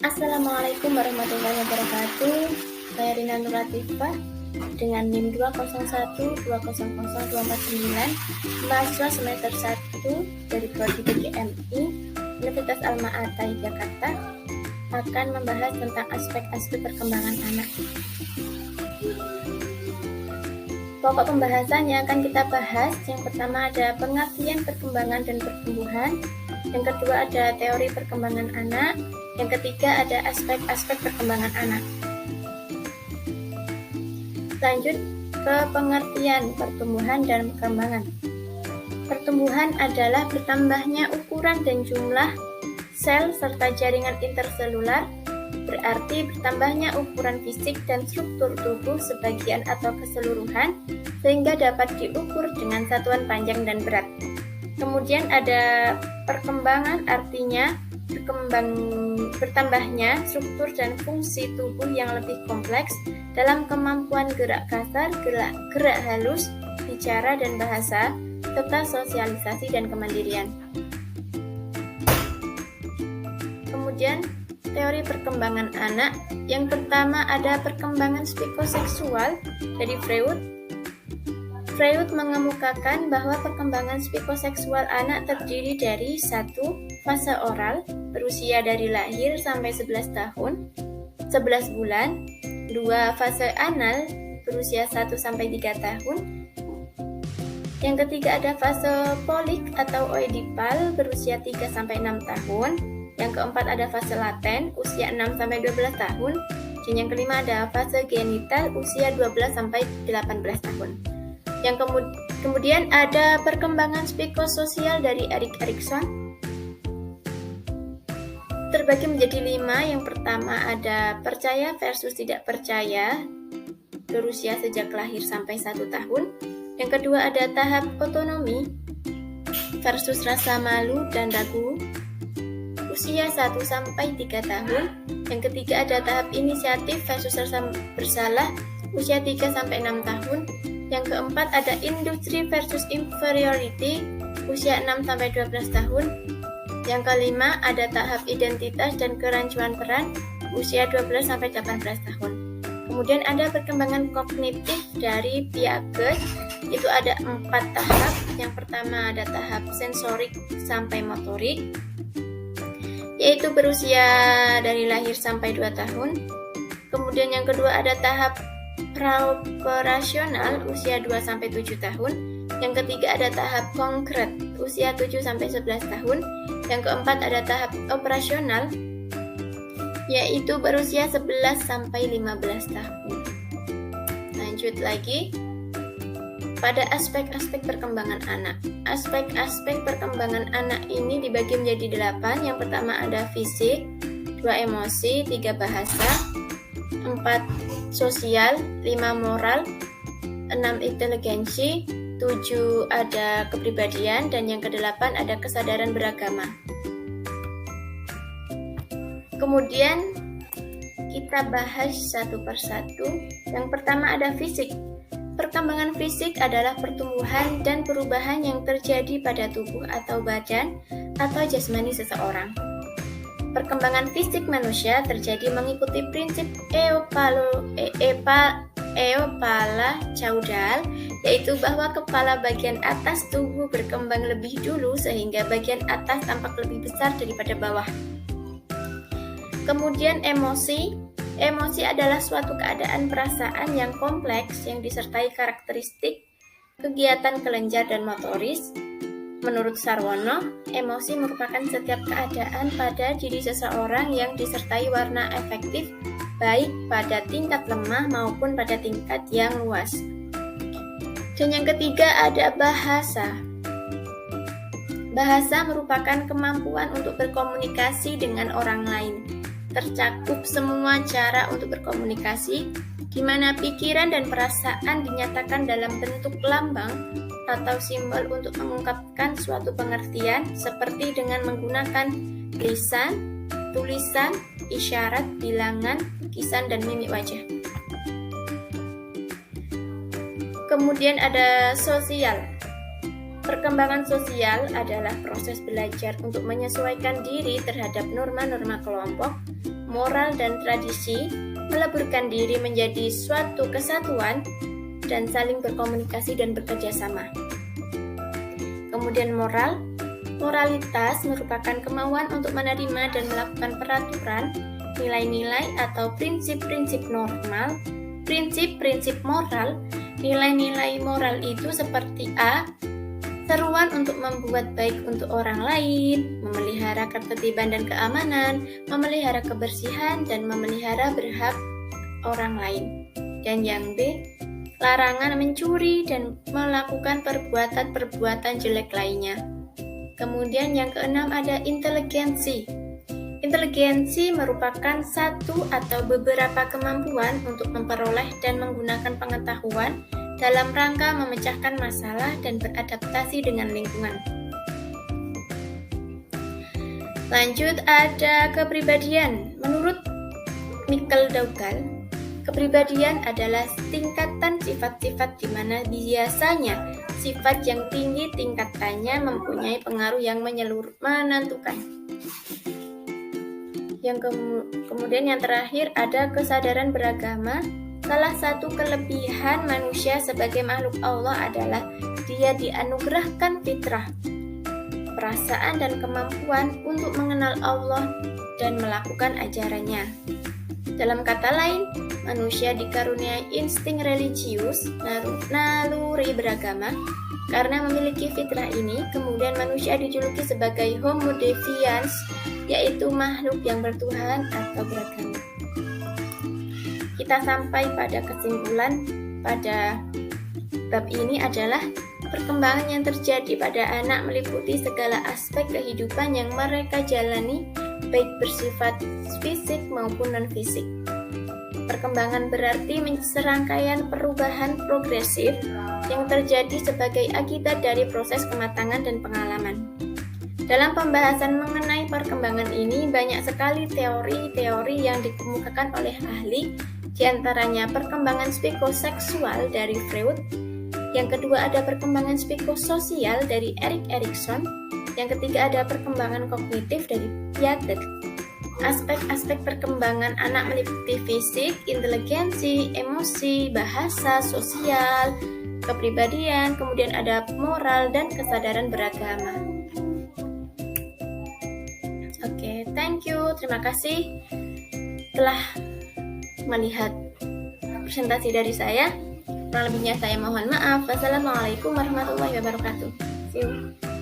Assalamualaikum warahmatullahi wabarakatuh. Saya Rina Nur Latifah dengan NIM 201200249, mahasiswa semester 1 dari Prodi PGMI Universitas Alma-Ata Jakarta, akan membahas tentang aspek-aspek perkembangan anak. Pokok pembahasannya akan kita bahas. Yang pertama ada pengertian perkembangan dan pertumbuhan. Yang kedua ada teori perkembangan anak. Yang ketiga ada aspek-aspek perkembangan anak. Lanjut ke pengertian pertumbuhan dan perkembangan. Pertumbuhan adalah bertambahnya ukuran dan jumlah sel serta jaringan interselular, berarti bertambahnya ukuran fisik dan struktur tubuh sebagian atau keseluruhan sehingga dapat diukur dengan satuan panjang dan berat. Kemudian ada perkembangan, artinya bertambahnya struktur dan fungsi tubuh yang lebih kompleks dalam kemampuan gerak kasar, gerak halus, bicara dan bahasa, serta sosialisasi dan kemandirian. Kemudian teori perkembangan anak. Yang pertama ada perkembangan psikoseksual dari Freud. Freud mengemukakan bahwa perkembangan psikoseksual anak terdiri dari 1. Fase oral berusia dari lahir sampai 11 tahun 11 bulan. 2. Fase anal berusia 1 sampai 3 tahun. Yang ketiga ada fase polik atau oedipal berusia 3 sampai 6 tahun. Yang keempat ada fase laten usia 6 sampai 12 tahun. Dan yang kelima ada fase genital usia 12 sampai 18 tahun. Yang kemudian ada perkembangan psikososial dari Erik Erikson. Terbagi menjadi 5. Yang pertama ada percaya versus tidak percaya berusia sejak lahir sampai 1 tahun. Yang kedua ada tahap otonomi versus rasa malu dan ragu usia 1 sampai 3 tahun. Yang ketiga ada tahap inisiatif versus rasa bersalah usia 3 sampai 6 tahun. Yang keempat ada industri versus inferiority usia 6 sampai 12 tahun. Yang kelima ada tahap identitas dan kerancuan peran usia 12 sampai 18 tahun. Kemudian ada perkembangan kognitif dari Piaget, itu ada 4 tahap. Yang pertama ada tahap sensorik sampai motorik, yaitu berusia dari lahir sampai 2 tahun. Kemudian yang kedua ada tahap praoperasional usia 2 sampai 7 tahun. Yang ketiga ada tahap konkret usia 7 sampai 11 tahun. Yang keempat ada tahap operasional, yaitu berusia 11 sampai 15 tahun. Lanjut lagi pada aspek-aspek perkembangan anak. Aspek-aspek perkembangan anak ini dibagi menjadi 8. Yang pertama ada fisik, 2 emosi, 3 bahasa, 4 sosial, 5 moral, 6 inteligensi, 7 ada kepribadian, dan yang ke-8 ada kesadaran beragama. Kemudian kita bahas satu persatu. Yang pertama ada fisik. Perkembangan fisik adalah pertumbuhan dan perubahan yang terjadi pada tubuh atau badan atau jasmani seseorang. Perkembangan fisik manusia terjadi mengikuti prinsip Eopala-Caudal, yaitu bahwa kepala bagian atas tubuh berkembang lebih dulu sehingga bagian atas tampak lebih besar daripada bawah. Kemudian emosi. Emosi adalah suatu keadaan perasaan yang kompleks yang disertai karakteristik kegiatan kelenjar dan motoris. Menurut Sarwono, emosi merupakan setiap keadaan pada diri seseorang yang disertai warna efektif, baik pada tingkat lemah maupun pada tingkat yang luas. Dan yang ketiga ada bahasa. Bahasa merupakan kemampuan untuk berkomunikasi dengan orang lain. Tercakup semua cara untuk berkomunikasi, di mana pikiran dan perasaan dinyatakan dalam bentuk lambang atau simbol untuk mengungkapkan suatu pengertian, seperti dengan menggunakan lisan, tulisan, isyarat, bilangan, lukisan, dan mimik wajah. Kemudian ada sosial. Perkembangan sosial adalah proses belajar untuk menyesuaikan diri terhadap norma-norma kelompok, moral dan tradisi, meleburkan diri menjadi suatu kesatuan, dan saling berkomunikasi dan bekerja sama. Kemudian moralitas merupakan kemauan untuk menerima dan melakukan peraturan, nilai-nilai atau prinsip-prinsip normal, prinsip-prinsip moral. Nilai-nilai moral itu seperti A. Seruan untuk membuat baik untuk orang lain, memelihara ketertiban dan keamanan, memelihara kebersihan, dan memelihara berhak orang lain. Dan yang B, larangan mencuri dan melakukan perbuatan-perbuatan jelek lainnya. Kemudian yang keenam ada inteligensi. Inteligensi merupakan satu atau beberapa kemampuan untuk memperoleh dan menggunakan pengetahuan dalam rangka memecahkan masalah dan beradaptasi dengan lingkungan. Lanjut ada kepribadian. Menurut Mikhail Dougal, kepribadian adalah tingkatan sifat-sifat di mana biasanya sifat yang tinggi tingkatannya mempunyai pengaruh yang menentukan. Kemudian yang terakhir ada kesadaran beragama. Salah satu kelebihan manusia sebagai makhluk Allah adalah dia dianugerahkan fitrah, perasaan dan kemampuan untuk mengenal Allah dan melakukan ajarannya. Dalam kata lain, manusia dikaruniai insting religius, naluri beragama. Karena memiliki fitrah ini, kemudian manusia dijuluki sebagai Homo devians, yaitu makhluk yang bertuhan atau beragama. Kita sampai pada kesimpulan pada bab ini adalah perkembangan yang terjadi pada anak meliputi segala aspek kehidupan yang mereka jalani, baik bersifat fisik maupun non-fisik. Perkembangan berarti serangkaian perubahan progresif yang terjadi sebagai akibat dari proses kematangan dan pengalaman. Dalam pembahasan mengenai perkembangan ini, banyak sekali teori-teori yang dikemukakan oleh ahli, di antaranya perkembangan psikoseksual dari Freud, yang kedua ada perkembangan psikososial dari Erik Erikson, yang ketiga ada perkembangan kognitif dari Piaget. Aspek-aspek perkembangan anak meliputi fisik, inteligensi, emosi, bahasa, sosial, kepribadian, kemudian ada moral dan kesadaran beragama. Oke, thank you, terima kasih telah melihat presentasi dari saya. Kurang lebihnya saya mohon maaf. Wassalamualaikum warahmatullahi wabarakatuh. See you.